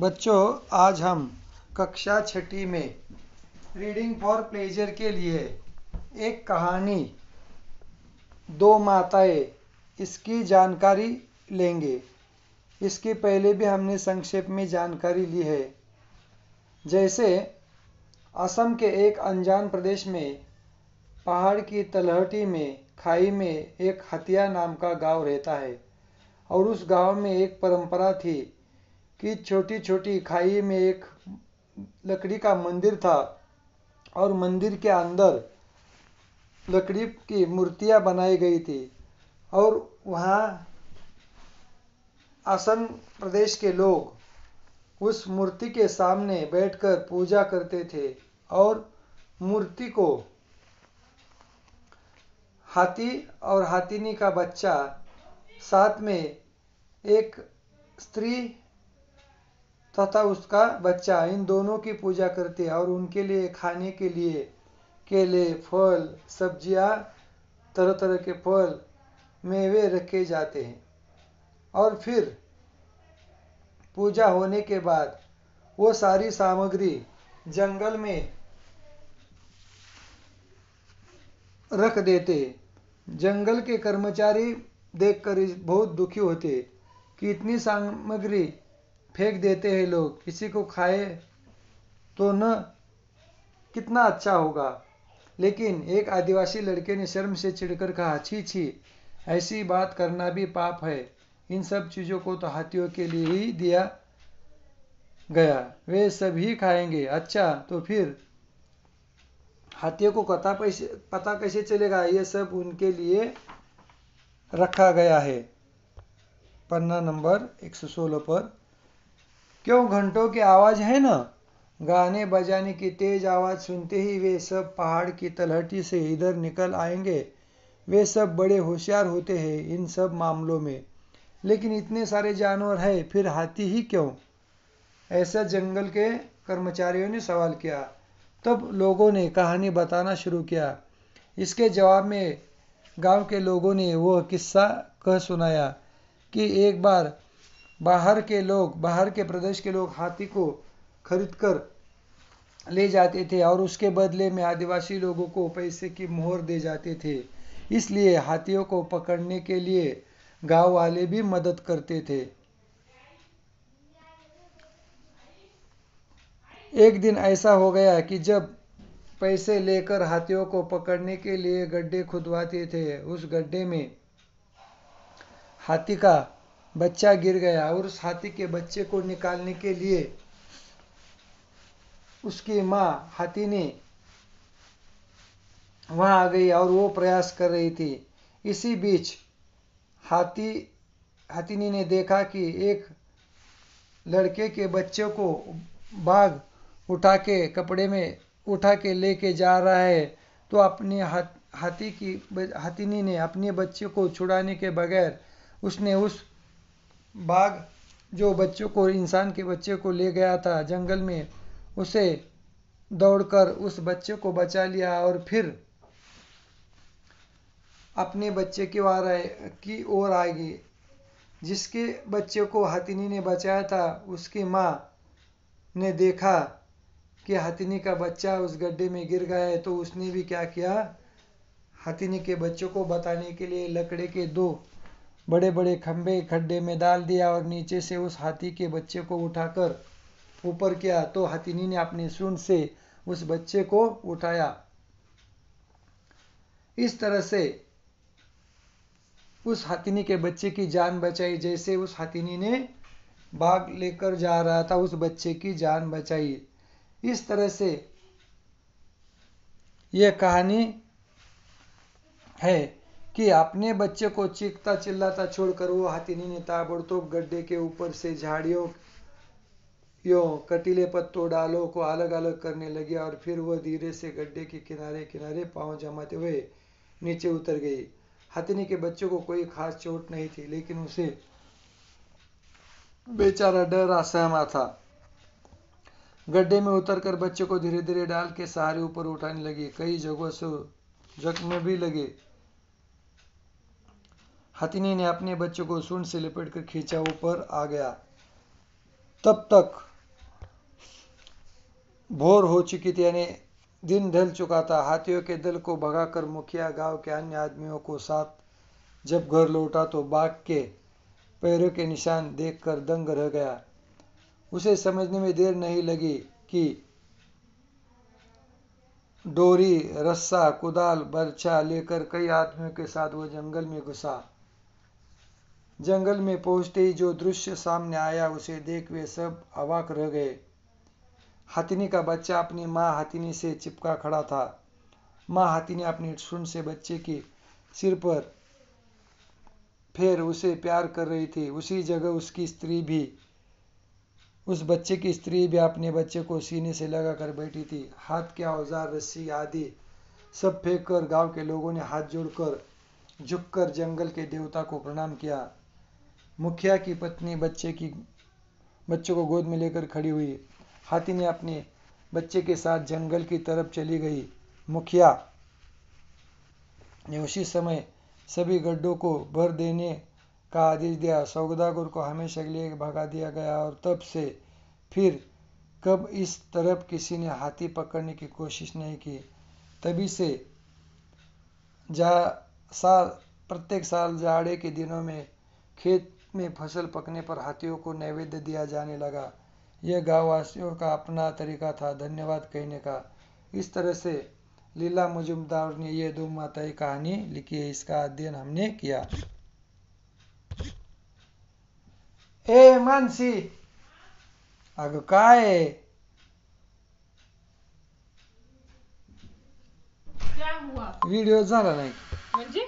बच्चों, आज हम कक्षा छठी में रीडिंग फॉर प्लेजर के लिए एक कहानी दो माताएं इसकी जानकारी लेंगे। इसके पहले भी हमने संक्षेप में जानकारी ली है। जैसे असम के एक अनजान प्रदेश में पहाड़ की तलहटी में खाई में एक हतिया नाम का गांव रहता है और उस गांव में एक परंपरा थी कि छोटी छोटी खाई में एक लकड़ी का मंदिर था और मंदिर के अंदर लकड़ी की मूर्तियां बनाई गई थी और वहाँ असम प्रदेश के लोग उस मूर्ति के सामने बैठकर पूजा करते थे और मूर्ति को हाथी और हाथिनी का बच्चा साथ में एक स्त्री तथा उसका बच्चा, इन दोनों की पूजा करते हैं और उनके लिए खाने के लिए केले, फल, सब्जियां, तरह तरह के फल, मेवे रखे जाते हैं और फिर पूजा होने के बाद वो सारी सामग्री जंगल में रख देते। जंगल के कर्मचारी देखकर बहुत दुखी होते कि इतनी सामग्री फेंक देते हैं लोग, किसी को खाए तो न कितना अच्छा होगा। लेकिन एक आदिवासी लड़के ने शर्म से चिढ़कर कहा, छी छी, ऐसी बात करना भी पाप है। इन सब चीज़ों को तो हाथियों के लिए ही दिया गया, वे सब ही खाएंगे। अच्छा, तो फिर हाथियों को पता कैसे चलेगा ये सब उनके लिए रखा गया है। पन्ना नंबर 116 पर। क्यों, घंटों की आवाज़ है ना। गाने बजाने की तेज आवाज़ सुनते ही वे सब पहाड़ की तलहटी से इधर निकल आएंगे। वे सब बड़े होशियार होते हैं इन सब मामलों में। लेकिन इतने सारे जानवर हैं, फिर हाथी ही क्यों? ऐसा जंगल के कर्मचारियों ने सवाल किया। तब लोगों ने कहानी बताना शुरू किया। इसके जवाब में गांव के लोगों ने वह किस्सा कह सुनाया कि एक बार बाहर के प्रदेश के लोग हाथी को खरीद कर ले जाते थे और उसके बदले में आदिवासी लोगों को पैसे की मोहर दे जाते थे। इसलिए हाथियों को पकड़ने के लिए गांव वाले भी मदद करते थे। एक दिन ऐसा हो गया कि जब पैसे लेकर हाथियों को पकड़ने के लिए गड्ढे खुदवाते थे, उस गड्ढे में हाथी का बच्चा गिर गया और उस हाथी के बच्चे को निकालने के लिए उसकी माँ हाथिनी वहां आ गई और वो प्रयास कर रही थी। इसी बीच हाथिनी ने देखा कि एक लड़के के बच्चे को बाघ उठा के कपड़े में उठा के लेके जा रहा है। तो अपनी हाथिनी ने अपने बच्चे को छुड़ाने के बगैर उसने उस बाघ जो बच्चों को, इंसान के बच्चे को ले गया था जंगल में, उसे दौड़कर उस बच्चे को बचा लिया और फिर अपने बच्चे की ओर आ गई। जिसके बच्चे को हाथिनी ने बचाया था, उसकी माँ ने देखा कि हाथिनी का बच्चा उस गड्ढे में गिर गया है, तो उसने भी क्या किया, हाथिनी के बच्चों को बताने के लिए लकड़े के दो बड़े बड़े खंभे खड्डे में डाल दिया और नीचे से उस हाथी के बच्चे को उठाकर ऊपर किया। तो हाथिनी ने अपने सूंड से उस बच्चे को उठाया। इस तरह से उस हाथिनी के बच्चे की जान बचाई। जैसे उस हाथिनी ने बाघ लेकर जा रहा था, उस बच्चे की जान बचाई। इस तरह से यह कहानी है कि अपने बच्चे को चीखता चिल्लाता छोड़कर वो हाथिनी ने ताबड़तोड़ गड्ढे के ऊपर से झाड़ियों कटीले पत्तों डालों को अलग अलग करने लगी और फिर वह धीरे से गड्ढे के किनारे किनारे पांव जमाते हुए नीचे उतर गई। हाथिनी के बच्चे को कोई खास चोट नहीं थी, लेकिन उसे बेचारा डरा सहमा था। गड्ढे में उतरकर बच्चे को धीरे धीरे डाल के सहारे ऊपर उठाने लगी। कई जगहों से जख्म भी लगे। हाथिनी ने अपने बच्चे को सूंड से लपेटकर खींचा, ऊपर आ गया। तब तक भोर हो चुकी थी, यानी दिन ढल चुका था। हाथियों के दल को भगाकर मुखिया गांव के अन्य आदमियों को साथ जब घर लौटा तो बाघ के पैरों के निशान देखकर दंग रह गया। उसे समझने में देर नहीं लगी कि डोरी, रस्सा, कुदाल, बर्छा लेकर कई आदमियों के साथ वो जंगल में घुसा। जंगल में पहुंचते ही जो दृश्य सामने आया उसे देख वे सब अवाक रह गए। हाथिनी का बच्चा अपनी माँ हाथिनी से चिपका खड़ा था। माँ हाथिनी अपनी सूंड से बच्चे की सिर पर फेर उसे प्यार कर रही थी। उसी जगह उस बच्चे की स्त्री भी अपने बच्चे को सीने से लगाकर बैठी थी। हाथ के औजार, रस्सी आदि सब फेंक कर गांव के लोगों ने हाथ जोड़कर झुककर जंगल के देवता को प्रणाम किया। मुखिया की पत्नी बच्चे को गोद में लेकर खड़ी हुई। हाथी ने अपने बच्चे के साथ जंगल की तरफ चली गई। मुखिया ने उसी समय सभी गड्ढों को भर देने का आदेश दिया। सौदागर को हमेशा के लिए भगा दिया गया और तब से फिर कब इस तरफ किसी ने हाथी पकड़ने की कोशिश नहीं की। तभी से प्रत्येक साल जाड़े के दिनों में खेत में फसल पकने पर हाथियों को नैवेद्य दिया जाने लगा। यह गांव वासियों का अपना तरीका था धन्यवाद कहने का। इस तरह से लीला मजुमदार ने ये दो माताएं कहानी लिखी है। इसका अध्ययन हमने किया। ए मानसी, अगं काय क्या हुआ? व्हिडिओ झाला नाही म्हणजे